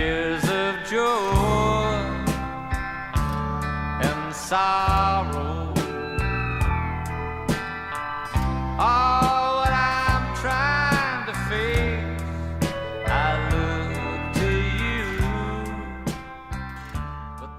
tears of joy and sorrow. All what I'm trying to face, I look to you. But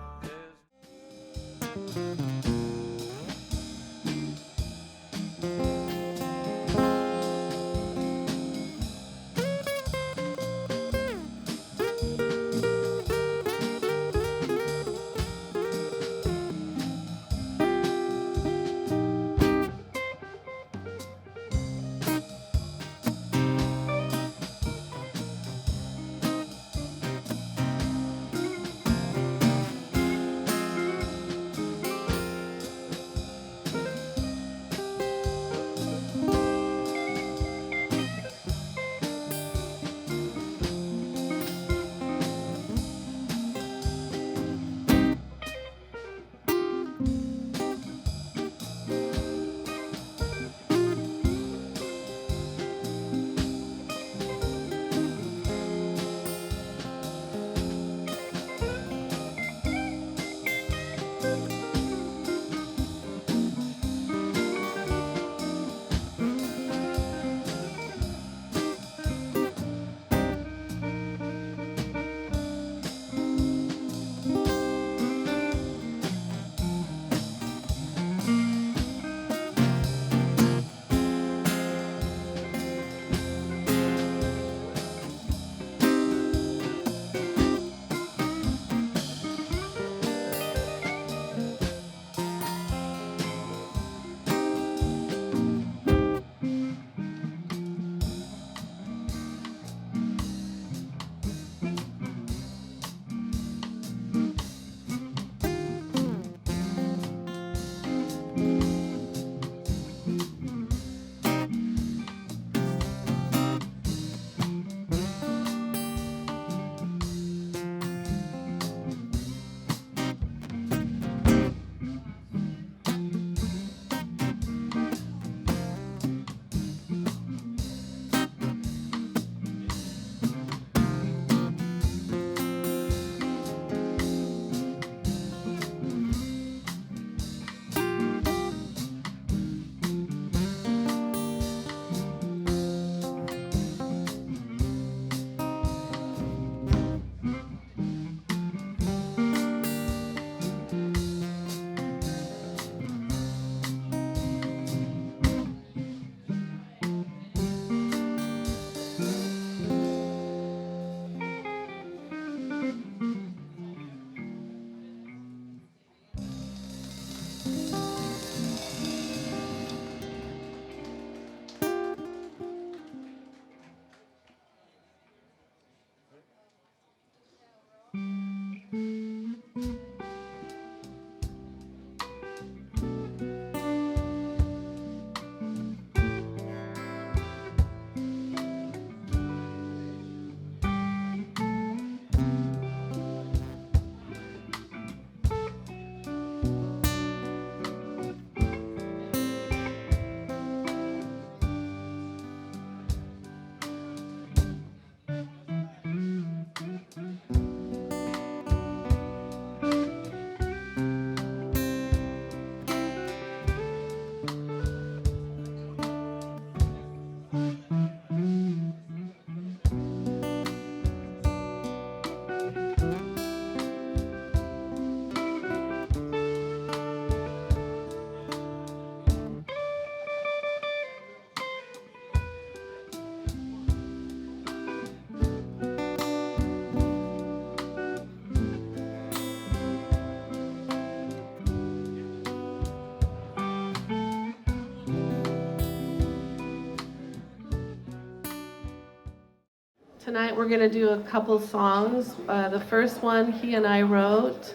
Tonight we're going to do a couple songs. The first one he and I wrote,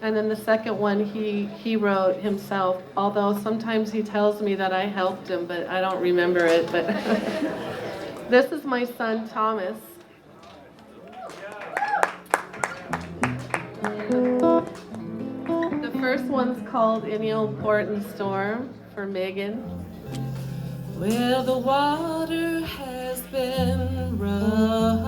and then the second one he wrote himself, although sometimes he tells me that I helped him, but I don't remember it. But this is my son Thomas. The first one's called Any Old Port and Storm for Megan. Where the water has been rough,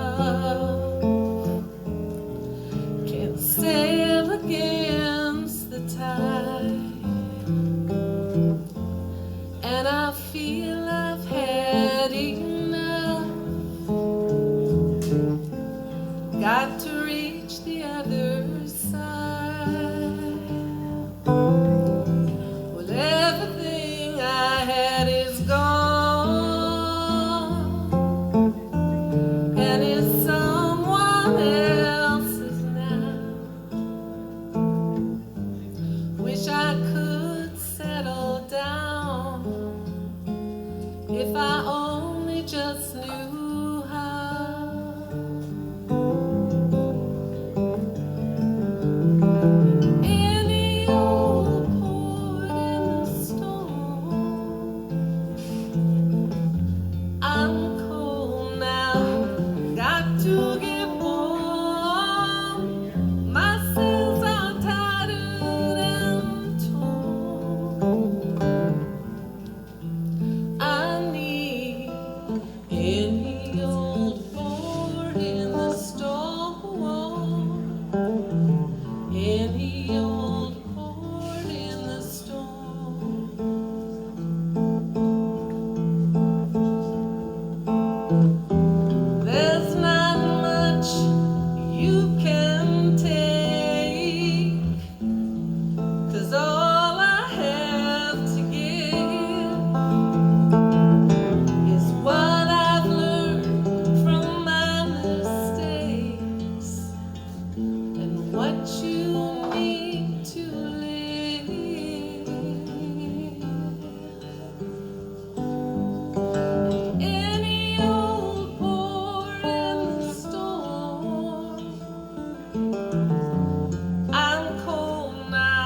reach the other side. Well, everything I had is gone, and it's someone else's now. Wish I could settle down, if I only just knew how. Any old port in the storm. I'm cold now, got to get warm. My sails are tattered and torn. I need any old board in the storm. Any old board in the storm. There's not much you can take, 'cause all I have to give is what I've learned from my mistakes, and what you need to live. Any old board in the storm. I'm cold now,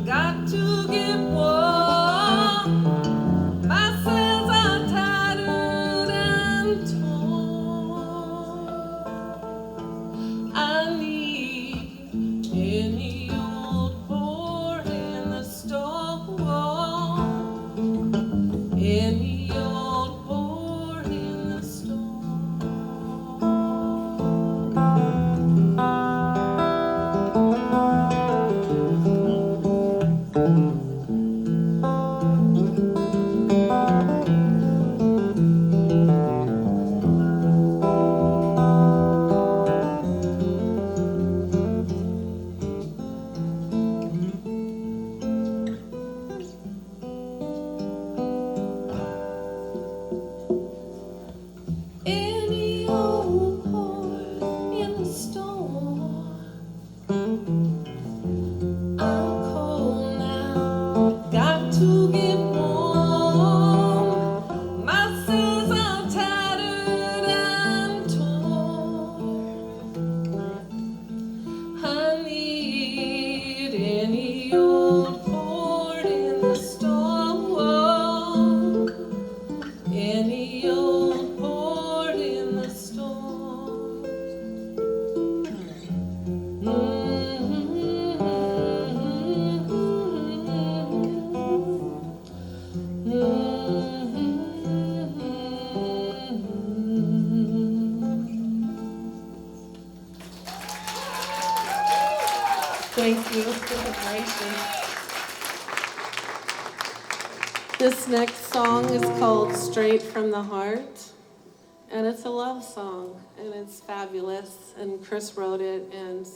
got to get warm. My sails are tattered and torn. I need any old board in the storm. Any old board in the storm. Any old port in the storm. I'm cold now, got to get warm. My sails are tattered and torn. I need any old port in the storm. Any old port in the storm. Thank you for the gracious. This next song is called Straight from the Heart, and it's a love song, and it's fabulous, and Chris wrote it, and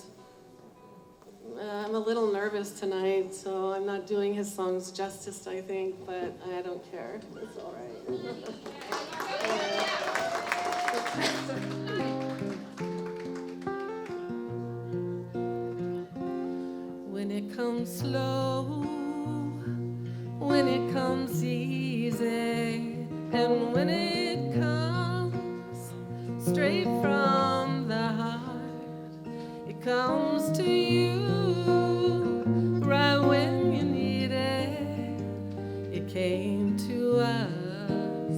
I'm a little nervous tonight, so I'm not doing his songs justice, I think, but I don't care. It's all right. When it comes slow, when it comes easy, and when it comes straight from the heart, it comes to you right when you need it. It came to us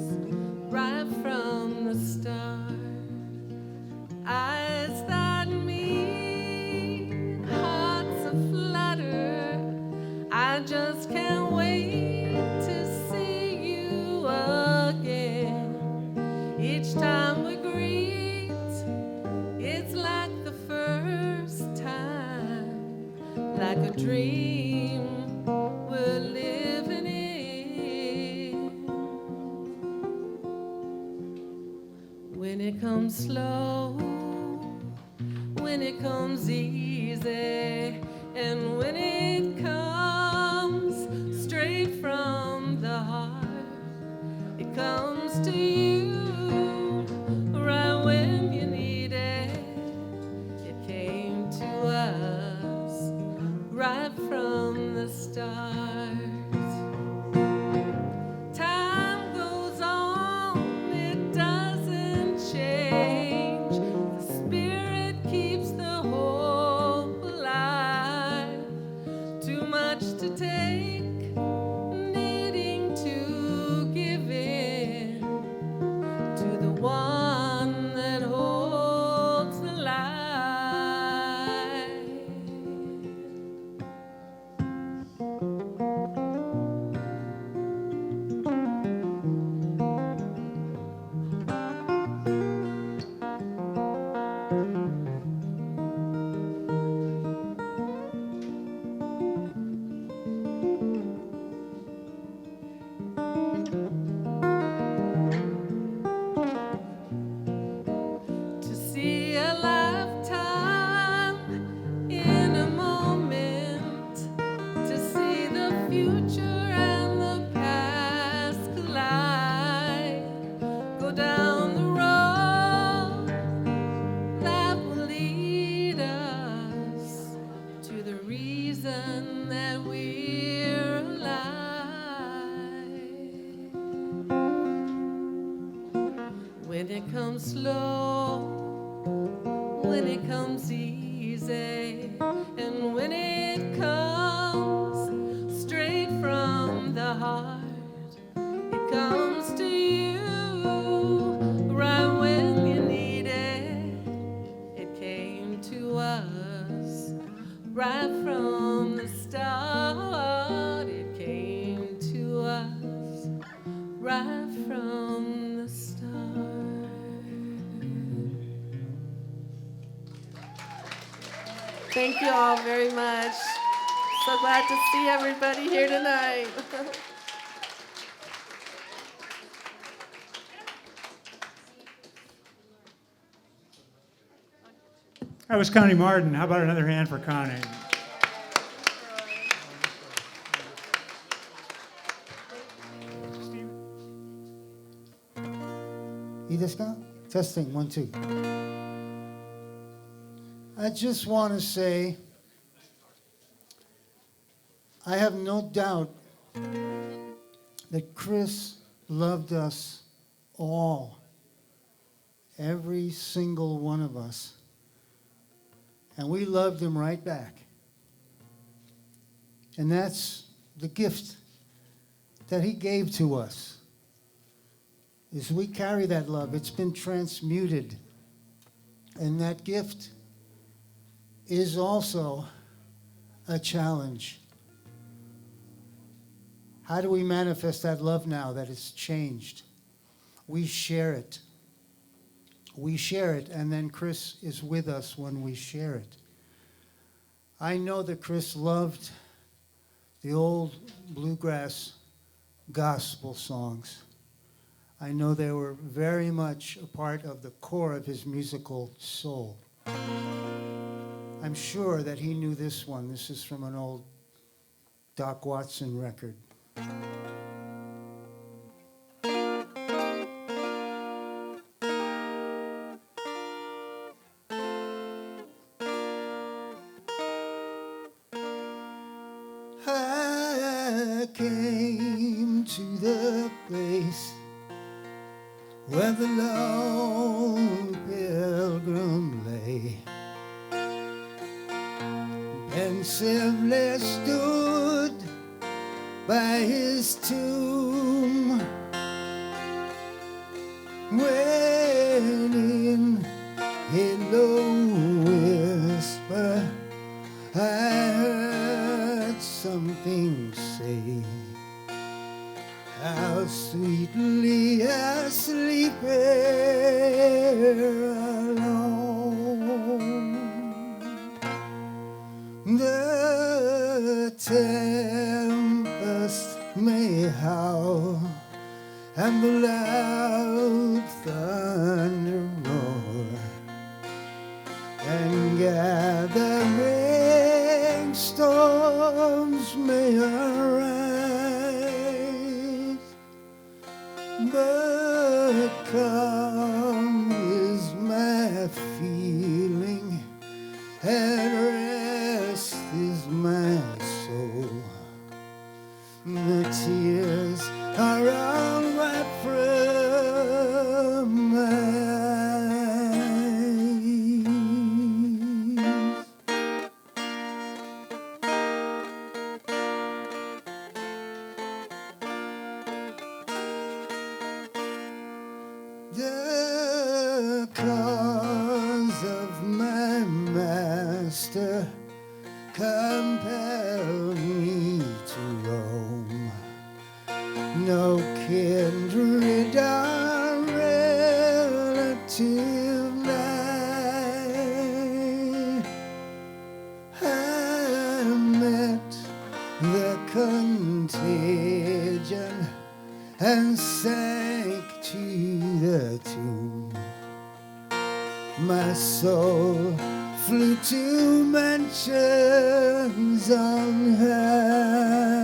right from the start. Eyes that meet, hearts aflutter. I just can't wait to see you again. Each time we greet, it's like the first time, like a dream we're living in. When it comes slow, when it comes easy, and when it comes straight from the heart, it comes to you right when you need it. It came to us right from the start. Time goes on, it doesn't change. The spirit keeps the hope alive. Too much to take, needing to give in to the one that holds the light. To see a lifetime in a moment, to see the future and the past collide, go down the road that will lead us to the reason that we're alive. When it comes slow, when it comes easy, and when it comes straight from the heart, it comes to you right when you need it. It came to us right from the start. It came to us right from the start. Thank you all very much. So glad to see everybody here tonight. That was Connie Mardon. How about another hand for Connie? いいですか? Testing, 1, 2. I just want to say, I have no doubt that Chris loved us all, every single one of us, and we loved him right back. And that's the gift that he gave to us. Is we carry that love. It's been transmuted. And that gift is also a challenge. How do we manifest that love now that it's changed? We share it. We share it, and then Chris is with us when we share it. I know that Chris loved the old bluegrass gospel songs. I know they were very much a part of the core of his musical soul. I'm sure that he knew this one. This is from an old Doc Watson record. I came to the place where the lone pilgrim lay, pensively stood by his tomb, when in a low whisper I heard something say, how sweetly asleep alone. The tempest may howl and the loud thunder roar, and the rainstorms may arise, but calm is my feeling, and rest is my soul. The tears are all wiped from my the cause of my master compelled me to roam. No kindred or relative nigh. I met the contagion and sank to the tomb. My soul flew to mansions on high.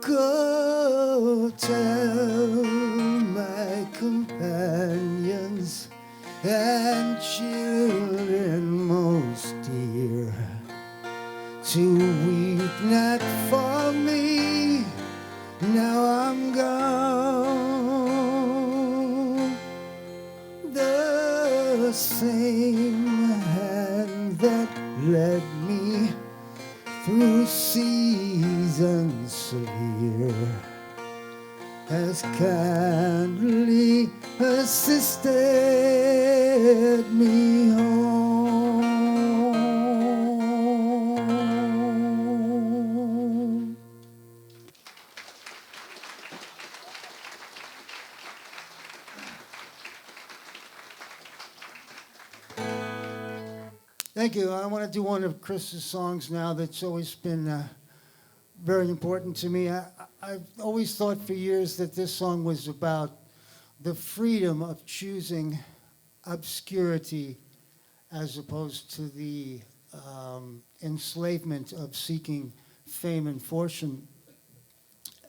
Go tell my companions and children most dear to weep not for me, now I'm gone. The same hand that led me through seasons severe has kindly assisted me home. Thank you. I want to do one of Chris's songs now that's always been very important to me. I've always thought for years that this song was about the freedom of choosing obscurity as opposed to the enslavement of seeking fame and fortune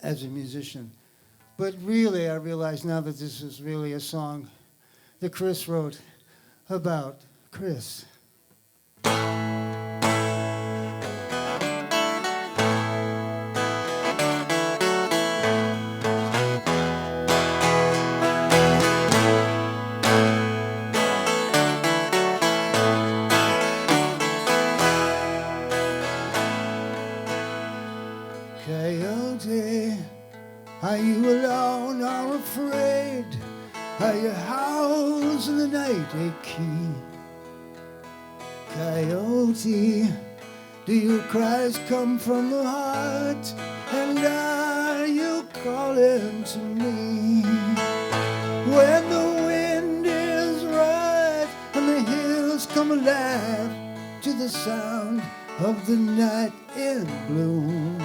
as a musician. But really, I realize now that this is really a song that Chris wrote about Chris. Coyote, are you alone or afraid? Are your howls in the night achy? Coyote, do your cries come from the heart? And are you calling to me? When the wind is right and the hills come alive to the sound of the night in bloom,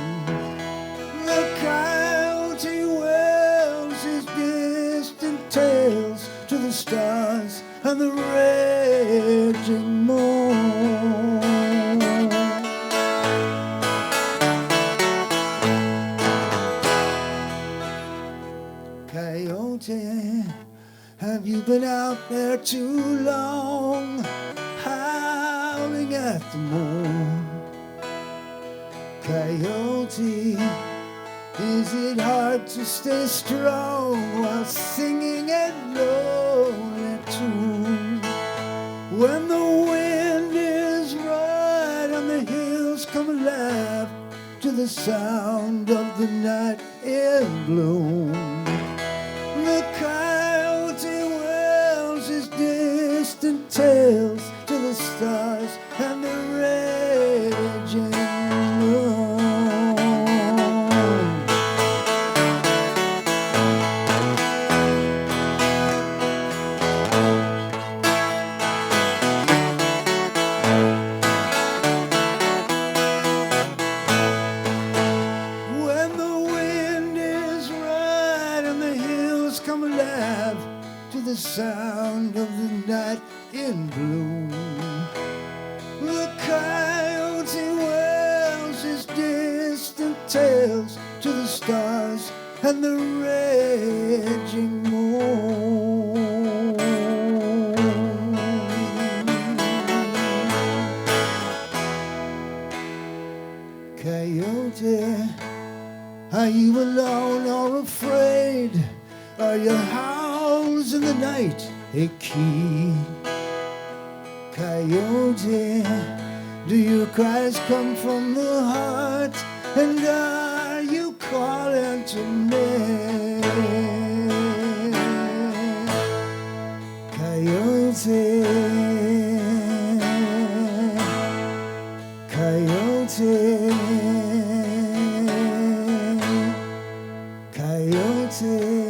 the coyote wails his distant tales to the stars and the raging moon. Coyote, have you been out there too long, howling at the moon? Coyote, is it hard to stay strong while singing a lonely tune? When the wind is right and the hills come alive to the sound of the night in bloom, the coyote wails his distant tales to the stars and the raging moon. the sound of the night in bloom. The coyote wails his distant tales to the stars and the raging moon. Coyote, are you alone or afraid? Are your howls in the night a key? Coyote, do your cries come from the heart? And are you calling to me? Coyote, coyote, coyote.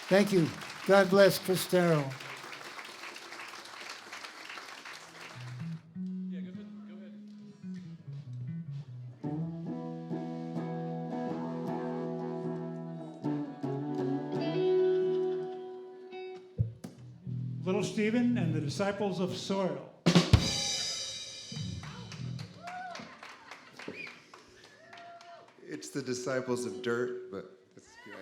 Thank you. God bless Chris Darrow. Little Stephen and the Disciples of Soil. It's the disciples of dirt, but it's good.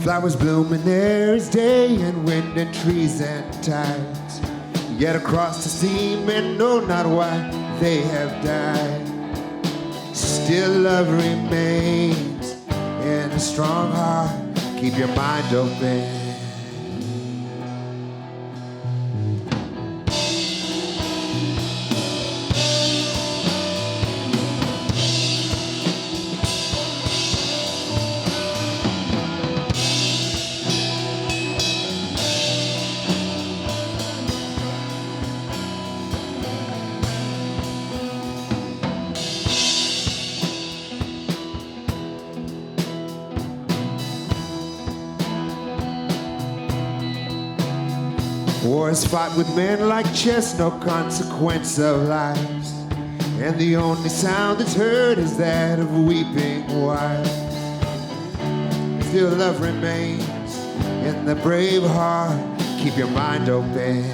Flowers bloom and there is day and wind and trees and tides. Yet across the sea men know not why they have died. Still love remains in a strong heart. Keep your mind open. War is fought with men like chess, no consequence of lives. And the only sound that's heard is that of weeping wives. Still love remains in the brave heart. Keep your mind open.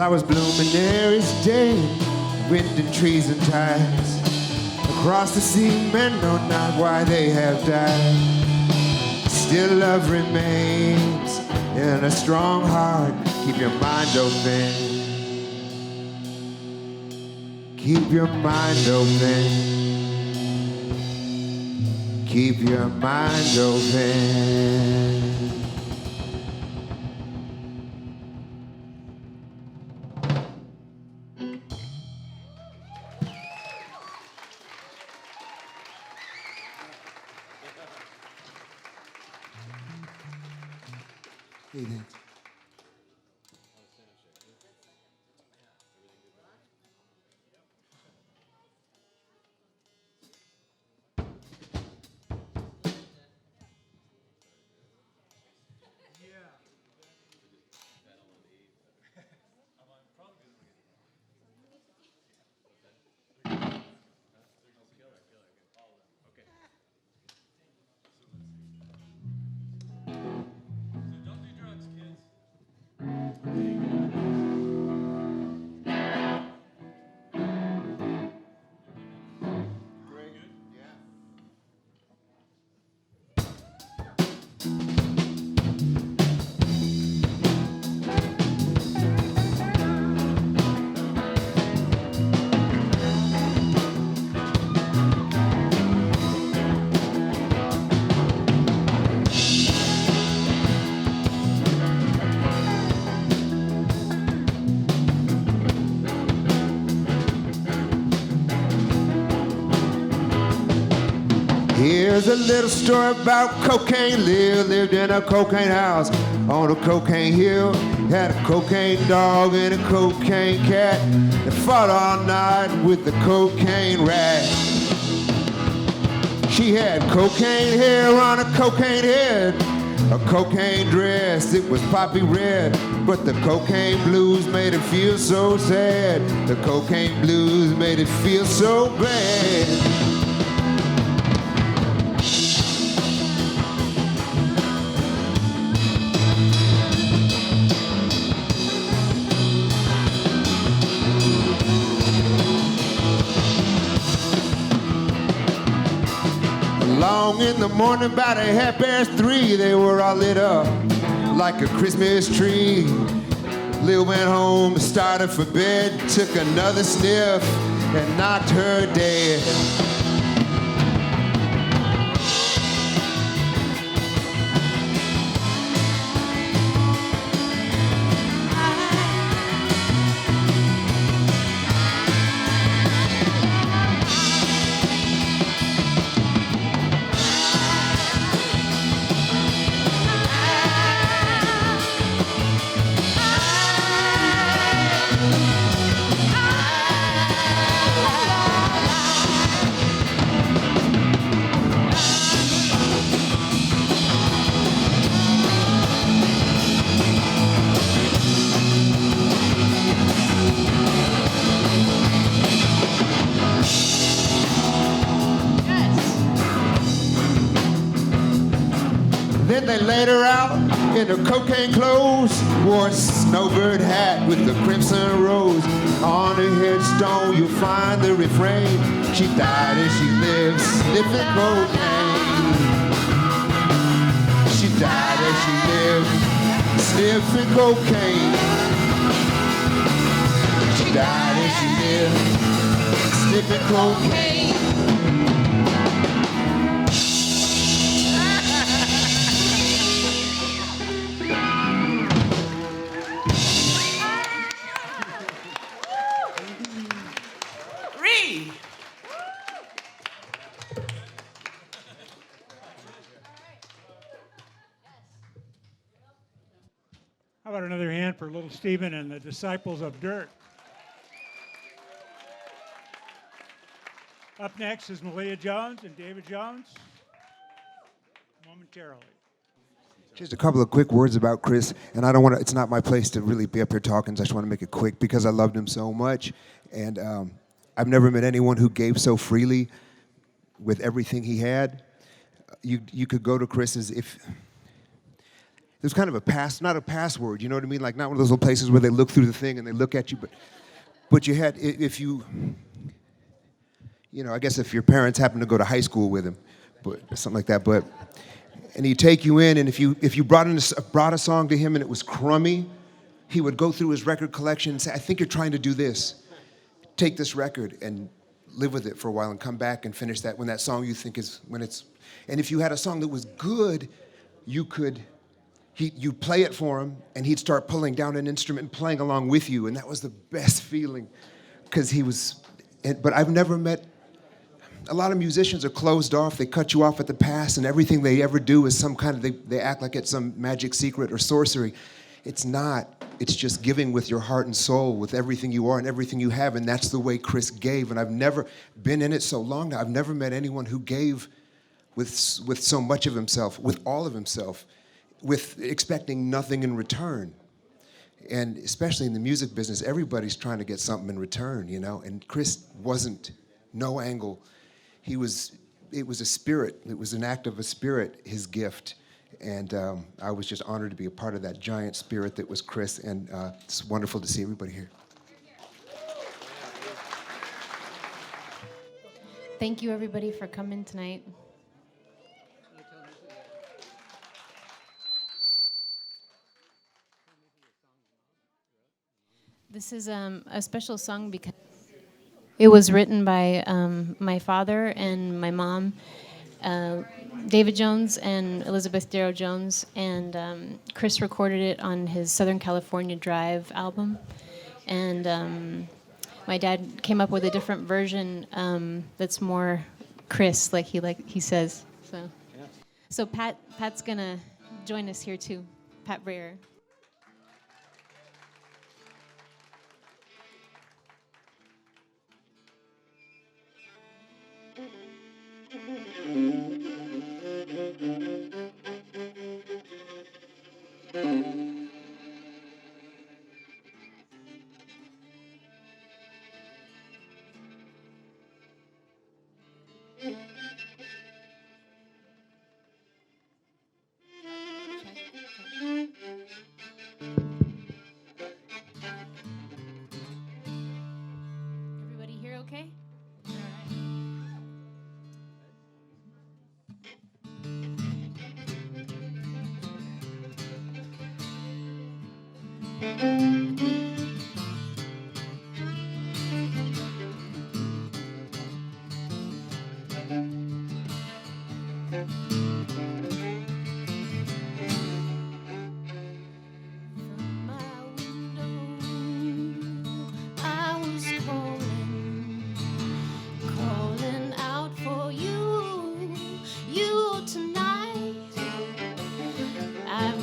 Flowers bloom in Aries day, wind and trees and tides. Across the sea, men know not why they have died. Still love remains in a strong heart. Keep your mind open. Keep your mind open. Keep your mind open. Hey, thanks. Here's a little story about cocaine. Lived in a cocaine house on a cocaine hill. Had a cocaine dog and a cocaine cat. They fought all night with the cocaine rat. She had cocaine hair on a cocaine head, a cocaine dress, it was poppy red. But the cocaine blues made it feel so sad. The cocaine blues made it feel so bad. Long in the morning, about 3:30, they were all lit up like a Christmas tree. Lil went home, started for bed, took another sniff, and knocked her dead. Then they laid her out in her cocaine clothes, wore a snowbird hat with the crimson rose. On her headstone you'll find the refrain, she died as she lived, sniffing cocaine. She died as she lived, sniffing cocaine. She died as she lived, sniffing cocaine. How about another hand for little Stephen and the disciples of dirt? Up next is Mahlea Jones and David Jones, momentarily. Just a couple of quick words about Chris, and I don't want to, it's not my place to really be up here talking, so I just want to make it quick because I loved him so much, and I've never met anyone who gave so freely with everything he had. You could go to Chris's, if there's kind of not a password, you know what I mean? Like not one of those little places where they look through the thing and they look at you, but you had, if you know, I guess if your parents happen to go to high school with him, but something like that, and he'd take you in, and if you brought a song to him and it was crummy, he would go through his record collection and say, I think you're trying to do this. Take this record and live with it for a while and come back and finish that when that song you think is, when it's, and if you had a song that was good, you'd play it for him and he'd start pulling down an instrument and playing along with you, and that was the best feeling, because but I've never met, a lot of musicians are closed off, they cut you off at the pass, and everything they ever do is some kind of, they act like it's some magic secret or sorcery. It's not. It's just giving with your heart and soul, with everything you are and everything you have, and that's the way Chris gave. And I've never been in it so long now. I've never met anyone who gave with so much of himself, with all of himself, with expecting nothing in return. And especially in the music business, everybody's trying to get something in return, you know. And Chris wasn't, no angle. It was a spirit. It was an act of a spirit, his gift. And I was just honored to be a part of that giant spirit that was Chris, and it's wonderful to see everybody here. Thank you, everybody, for coming tonight. This is a special song because it was written by my father and my mom, David Jones and Elizabeth Darrow Jones, and Chris recorded it on his Southern California Drive album. And my dad came up with a different version that's more Chris, like he says. So Pat's gonna join us here too, Pat Brayer. Everybody here okay? All right.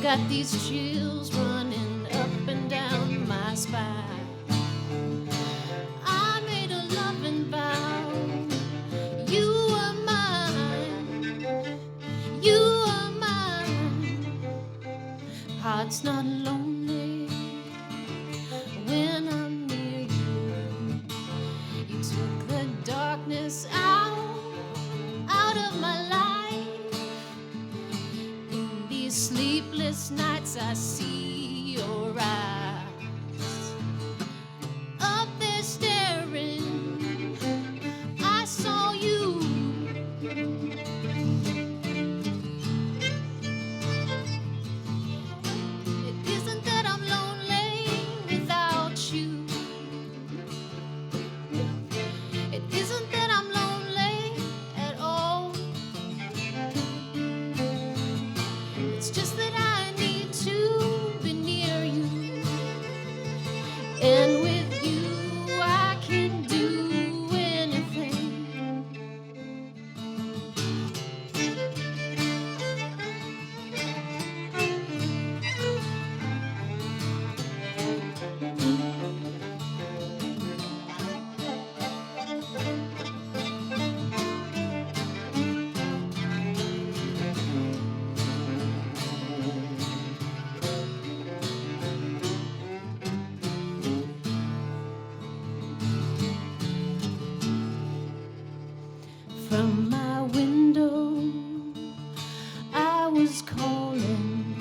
Got these chills running up and down my spine. I made a loving vow. You are mine. You are mine. Heart's not lonely when I'm near you. You took the darkness out of my life. Sleepless nights I see your eyes. Up there staring, I saw you. It isn't that I'm lonely without you. It isn't that I'm lonely at all. It's just that I need to be near you, and with you I can do anything. From my window, I was calling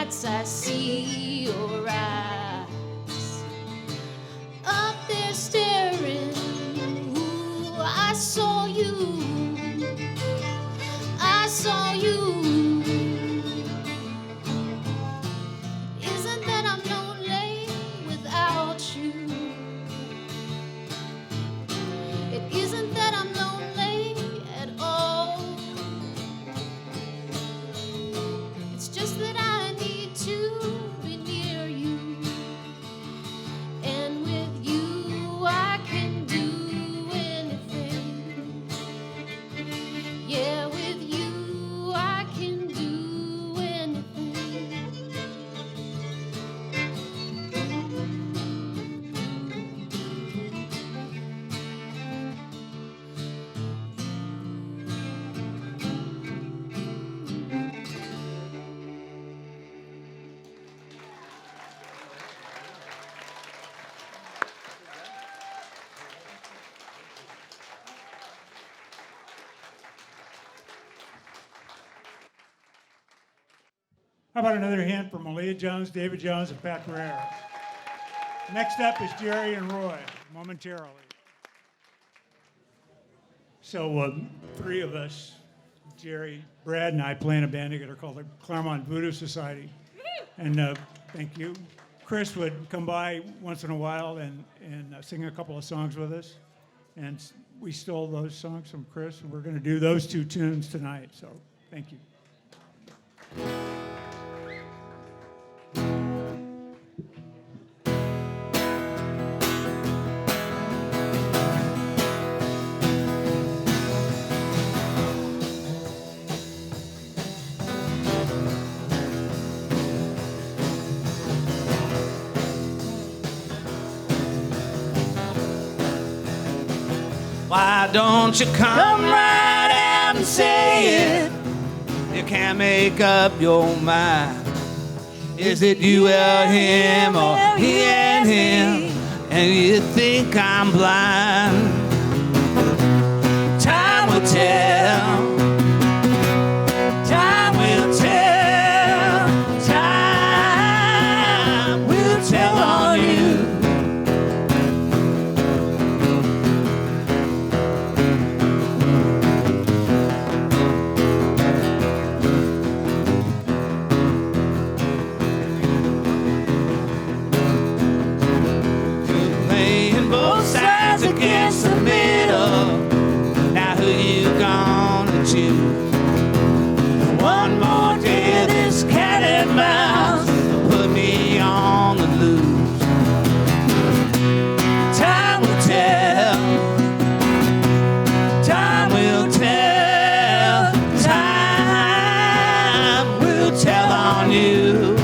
nights I see your eyes up there staring. Ooh, I saw you. I saw you. Isn't that I'm lonely without you? It isn't that I'm lonely at all. It's just that I need to be near you. And with you I can do anything. Yeah, with you I can do anything. How about another hint for Mahlea Jones, David Jones, and Pat Brayer? Next up is Jerry and Roy, momentarily. So three of us, Jerry, Brad, and I, play in a band together called the Claremont Voodoo Society. And thank you. Chris would come by once in a while and sing a couple of songs with us. And we stole those songs from Chris, and we're going to do those two tunes tonight. So thank you. Why don't you come right out and say it? You can't make up your mind. Is it you and him or he and him? And you think I'm blind? Time will tell. Time will tell. Time will tell on you. Against the middle. Now who you gonna choose? One more day of this cat and mouse put me on the loose. Time will tell. Time will tell. Time will tell on you.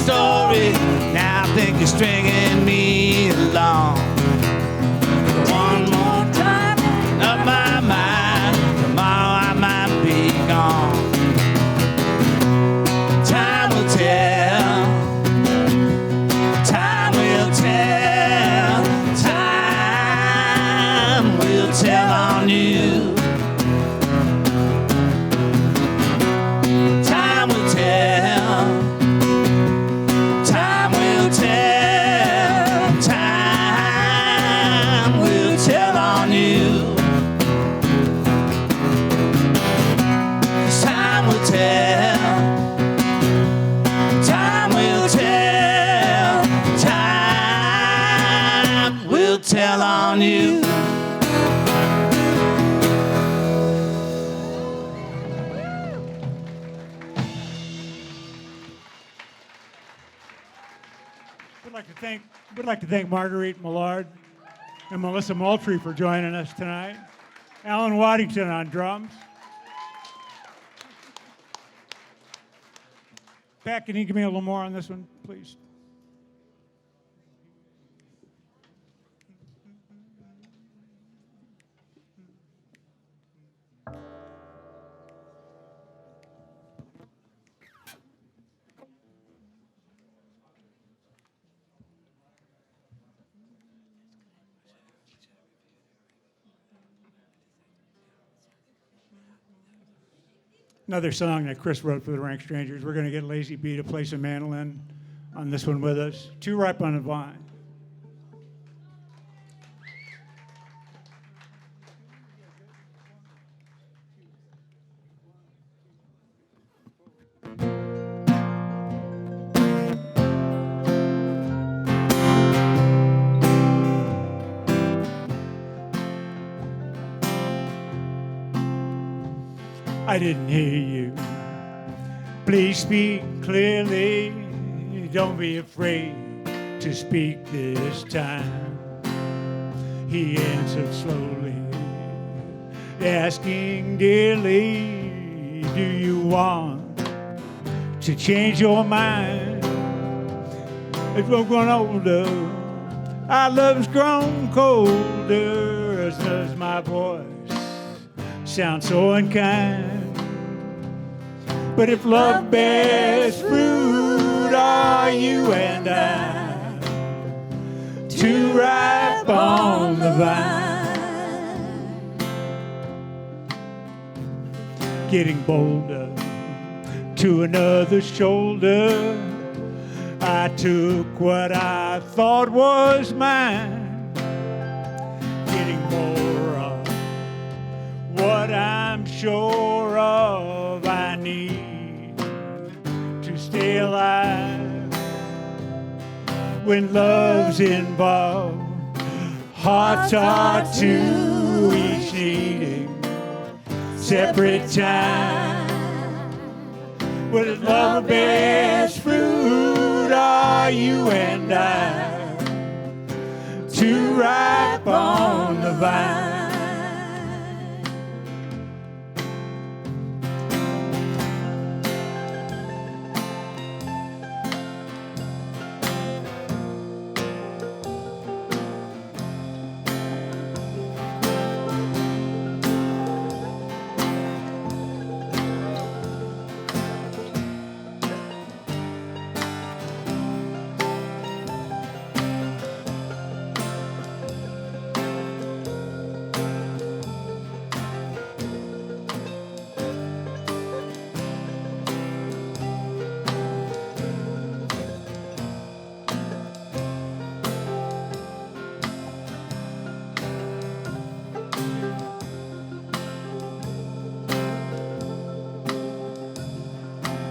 Story. Now I think you're stringing me along. One more time up my mind. Tomorrow I might be gone. Time will tell. Time will tell. Time will tell on you. Time will tell. Tell on you. We'd like to thank Marguerite, Millard, and Melissa Moultrie for joining us tonight. Alan Waddington on drums. Pat, can you give me a little more on this one, please? Another song that Chris wrote for the Rank Strangers. We're going to get Lazy B to play some mandolin on this one with us. Too Ripe on the Vine. I didn't hear you. Please speak clearly. Don't be afraid to speak this time. He answered slowly, asking dearly, do you want to change your mind? As we're grown older, our love's grown colder, as does my voice sound so unkind. But if love bears fruit, are you and I too ripe on the vine? Getting bolder to another's shoulder, I took what I thought was mine. Getting more of what I'm sure of I need to stay alive. When love's involved, hearts are two, each needing separate time. When love bears fruit, are you and I too ripe on the vine?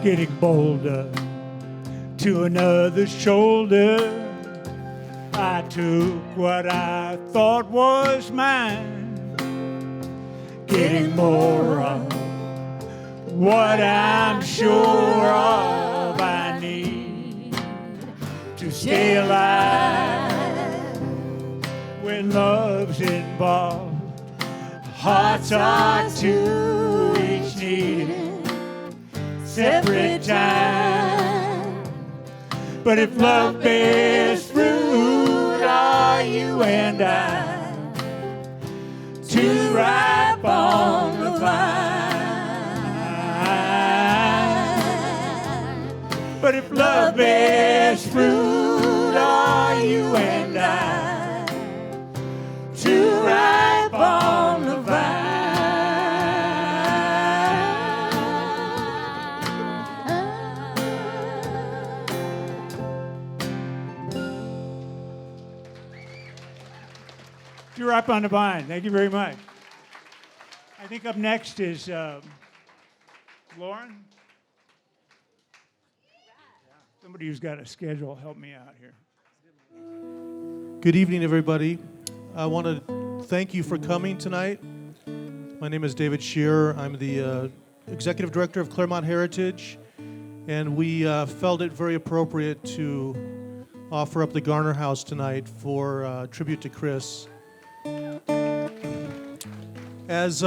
Getting bolder to another's shoulder, I took what I thought was mine. Getting more of what I'm sure of I need to stay alive. When love's involved, hearts are two, each needing separate time. But if love bears fruit, are you and I too ripe on the vine? But if love bears fruit, are you and I too ripe on the vine? You're up on the vine. Thank you very much. I think up next is Lauren. Somebody who's got a schedule, help me out here. Good evening, everybody. I want to thank you for coming tonight. My name is David Shearer. I'm the Executive Director of Claremont Heritage, and we felt it very appropriate to offer up the Garner House tonight for tribute to Chris. As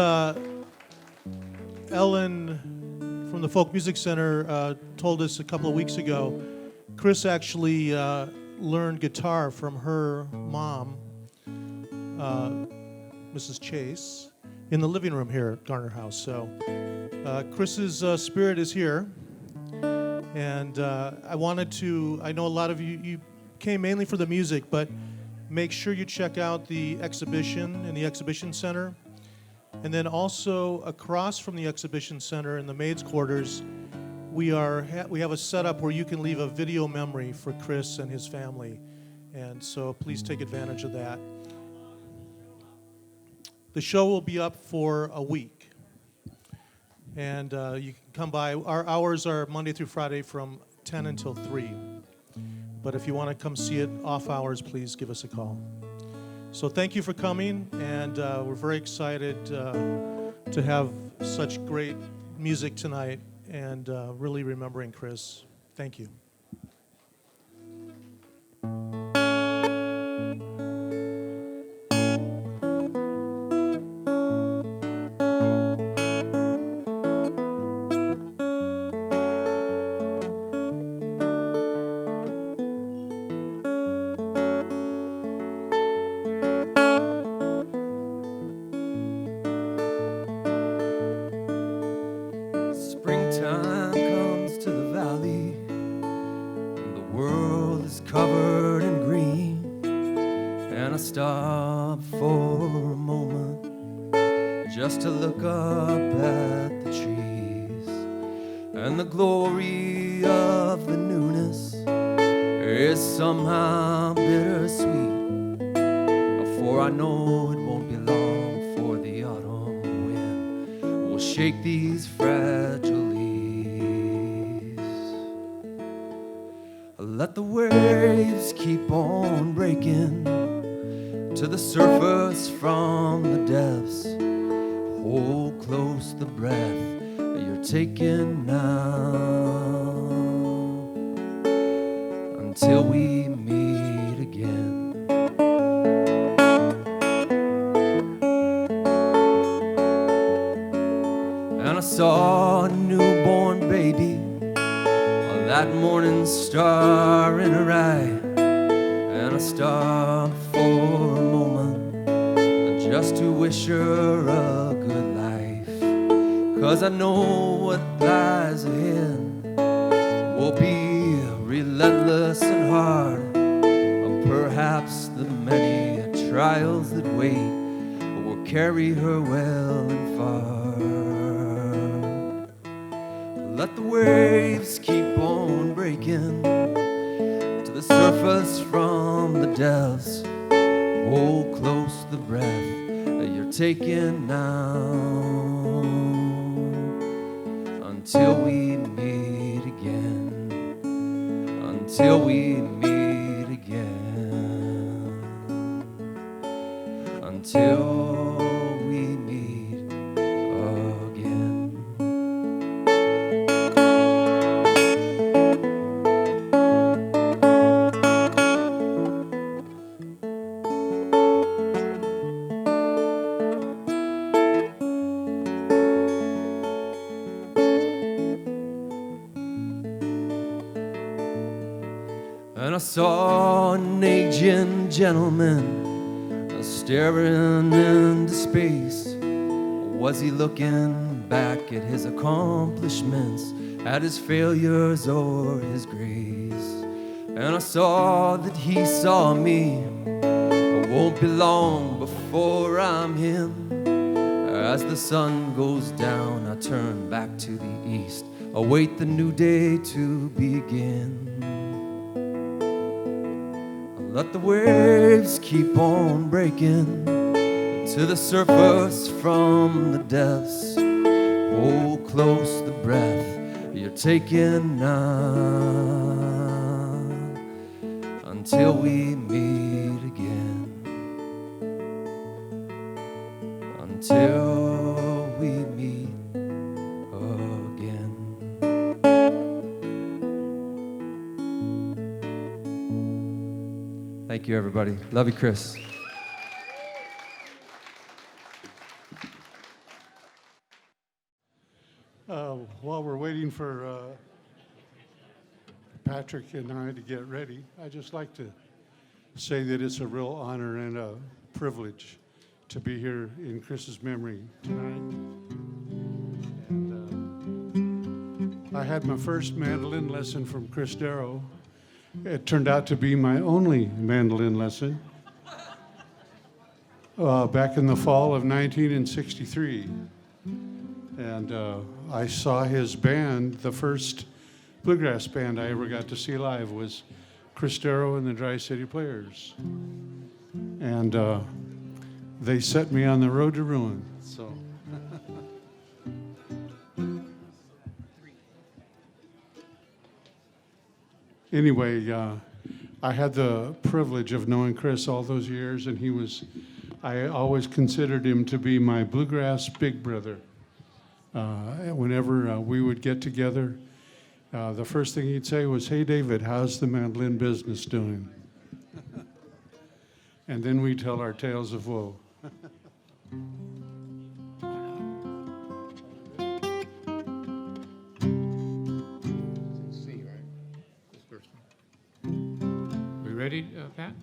Ellen from the Folk Music Center told us a couple of weeks ago, Chris actually learned guitar from her mom, Mrs. Chase, in the living room here at Garner House. So Chris's spirit is here, and I know a lot of you came mainly for the music, but make sure you check out the exhibition in the exhibition center. And then also across from the exhibition center in the maids' quarters, we have a setup where you can leave a video memory for Chris and his family. And so please take advantage of that. The show will be up for a week. And you can come by. Our hours are Monday through Friday from 10 until 3. But if you want to come see it off hours, please give us a call. So thank you for coming, and we're very excited to have such great music tonight and really remembering Chris. Thank you. Springtime comes to the valley, and the world is covered in green. And I stop for a moment just to look up at the trees. And the glory of the newness is somehow bittersweet. For I know it won't be long for the autumn wind will shake these fragile leaves. Let the waves keep on breaking to the surface from the depths. Hold close the breath you're taking now until we meet again. And I saw a newborn baby, that morning star in her eye. And I stopped for a moment just to wish her a good life. 'Cause I know what lies ahead will be relentless and hard. Perhaps the many trials that wait will carry her well and far. Let the waves keep on breaking to the surface from the depths. Hold close the breath that you're taking now until we meet again. Until we meet again. Until we meet again. And I saw an aging gentleman staring into space. Was he looking back at his accomplishments, at his failures or his grace? And I saw that he saw me. It won't be long before I'm him. As the sun goes down, I turn back to the east, await the new day to begin. Let the waves keep on breaking to the surface from the depths. Hold close the breath you're taking now until we meet again. Until we meet again. Thank you, everybody. Love you, Chris. While we're waiting for Patrick and I to get ready, I'd just like to say that it's a real honor and a privilege to be here in Chris's memory tonight. And I had my first mandolin lesson from Chris Darrow. It turned out to be my only mandolin lesson. back in the fall of 1963. And I saw his band. The first bluegrass band I ever got to see live was Darrow and the Dry City Players. And they set me on the road to ruin. So. Anyway, I had the privilege of knowing Chris all those years, and I always considered him to be my bluegrass big brother. Whenever we would get together, the first thing he'd say was, "Hey, David, how's the mandolin business doing?" And then we'd tell our tales of woe. We ready, Pat?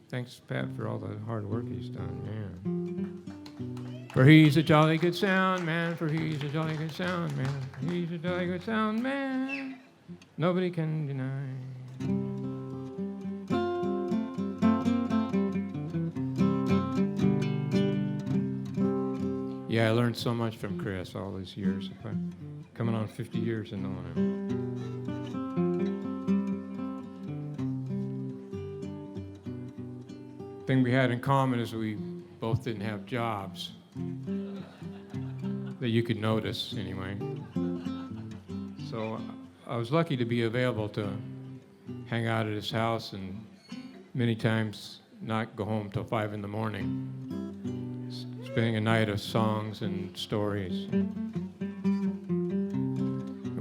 Thanks, Pat, for all the hard work he's done, man. For he's a jolly good sound man, for he's a jolly good sound man, he's a jolly good sound man, nobody can deny. Yeah, I learned so much from Chris all these years. Coming on 50 years and knowing him. Thing we had in common is we both didn't have jobs that you could notice anyway. So I was lucky to be available to hang out at his house and many times not go home till 5 in the morning, spending a night of songs and stories.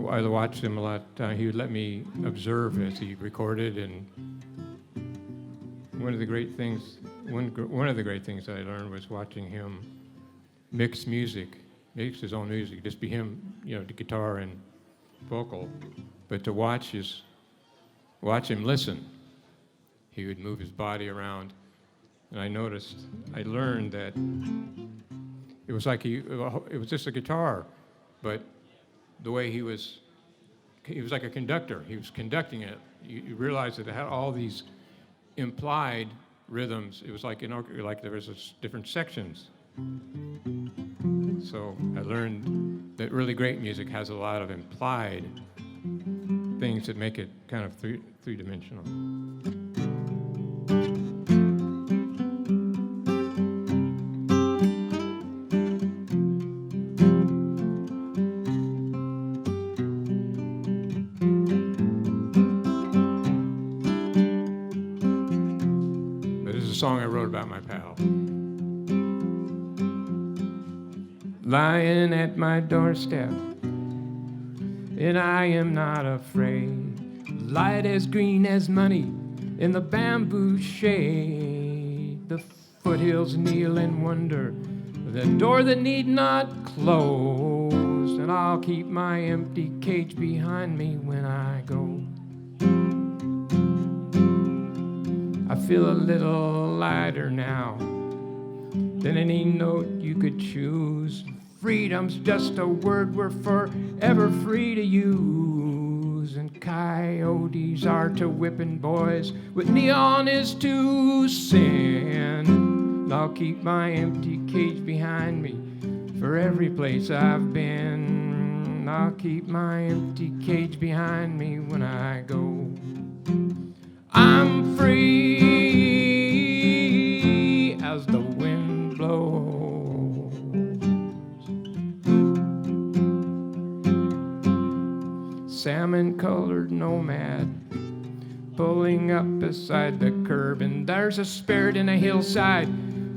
I watched him a lot. He would let me observe as he recorded, and one of the great things that I learned was watching him mix his own music, just be him, the guitar and vocal, but to watch him listen. He would move his body around, and I learned that it was like it was just a guitar, but the way he was like a conductor. He was conducting it. You realize that it had all these implied rhythms. It was like there was different sections. So I learned that really great music has a lot of implied things that make it kind of three-dimensional. Song I wrote about my pal. Lying at my doorstep, and I am not afraid. Light as green as money in the bamboo shade. The foothills kneel and wonder, the door that need not close. And I'll keep my empty cage behind me when I go. I feel a little lighter now than any note you could choose. Freedom's just a word we're forever free to use. And coyotes are to whipping boys, what neon is to sin. And I'll keep my empty cage behind me for every place I've been. I'll keep my empty cage behind me when I go. I'm free as the wind blows. Salmon-colored nomad pulling up beside the curb, and there's a spirit in a hillside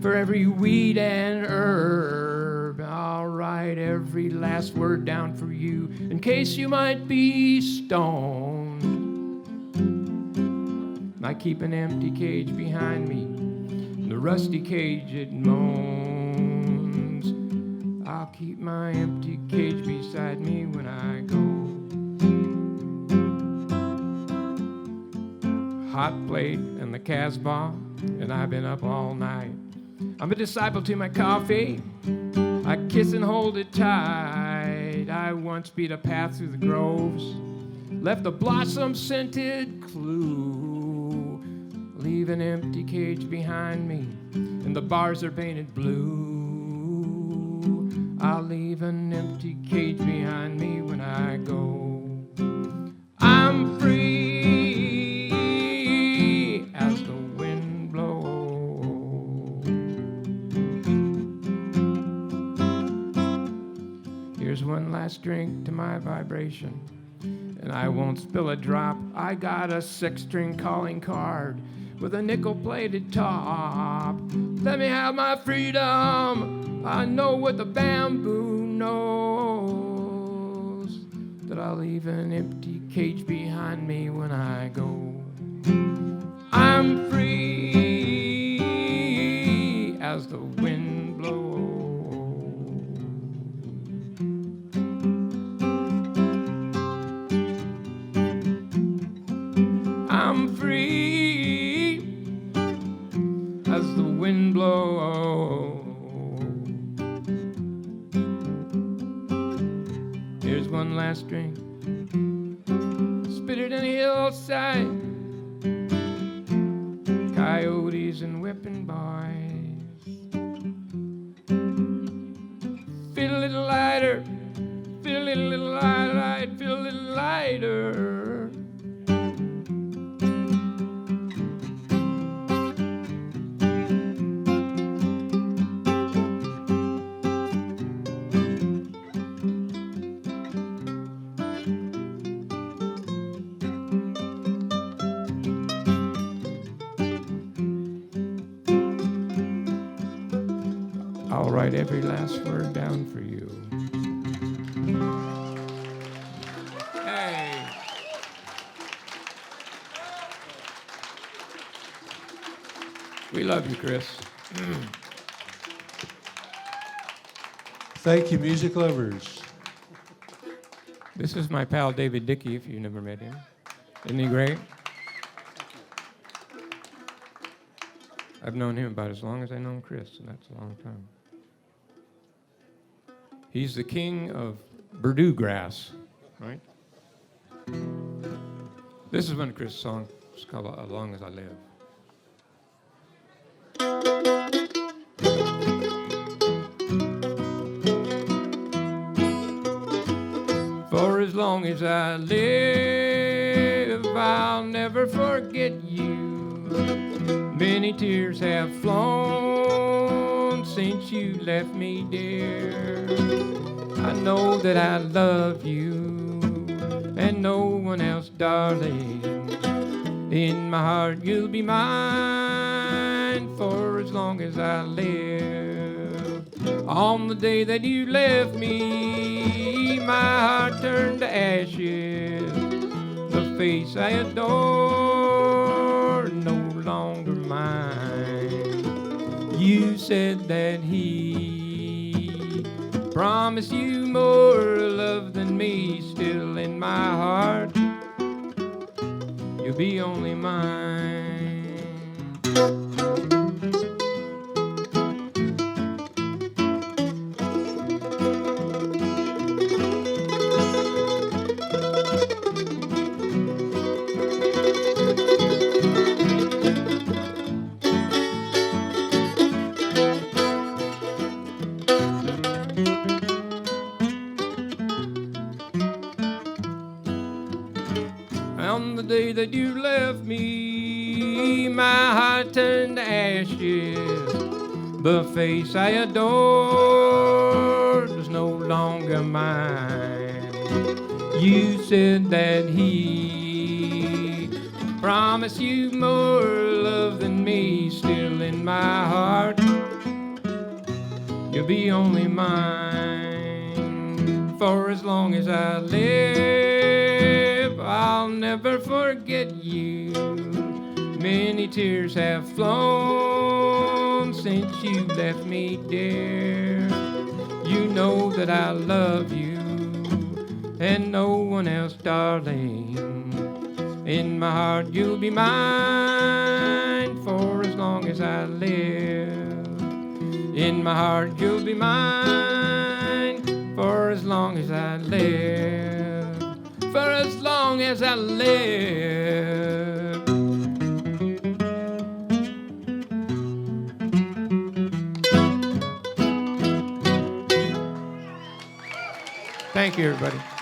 for every weed and herb. I'll write every last word down for you in case you might be stoned. I keep an empty cage behind me, the rusty cage it moans. I'll keep my empty cage beside me when I go. Hot plate and the Casbah, and I've been up all night. I'm a disciple to my coffee, I kiss and hold it tight. I once beat a path through the groves, left a blossom-scented clue. Leave an empty cage behind me, and the bars are painted blue. I'll leave an empty cage behind me when I go. I'm free as the wind blows. Here's one last drink to my vibration, and I won't spill a drop. I got a 6-string calling card with a nickel-plated top. Let me have my freedom. I know what the bamboo knows, that I'll leave an empty cage behind me when I go. I'm free as the wind blows. I'm free as the wind blows. Here's one last drink. Spit it in the hillside. Coyotes and whipping boys. Feel a little lighter. Feel a little lighter. Feel a little lighter. I'll write every last word down for you. Hey. We love you, Chris. Thank you, music lovers. This is my pal David Dickey, if you've never met him. Isn't he great? I've known him about as long as I've known Chris, and that's a long time. He's the king of Purdue grass, right? This is one of Chris' songs. It's called As Long As I Live. For as long as I live, I'll never forget you. Many tears have flown since you left me, dear. I know that I love you and no one else, darling. In my heart you'll be mine for as long as I live. On the day that you left me, my heart turned to ashes. The face I adore, no longer mine. You said that he promised you more love than me. Still in my heart, you'll be only mine. On the day that you left me, my heart turned to ashes. The face I adored was no longer mine. You said that he promised you more love than me. Still in my heart, you'll be only mine for as long as I live. I'll never forget you. Many tears have flown since you left me, dear. You know that I love you and no one else, darling. In my heart you'll be mine for as long as I live. In my heart you'll be mine for as long as I live. For as long as I live. Thank you, everybody.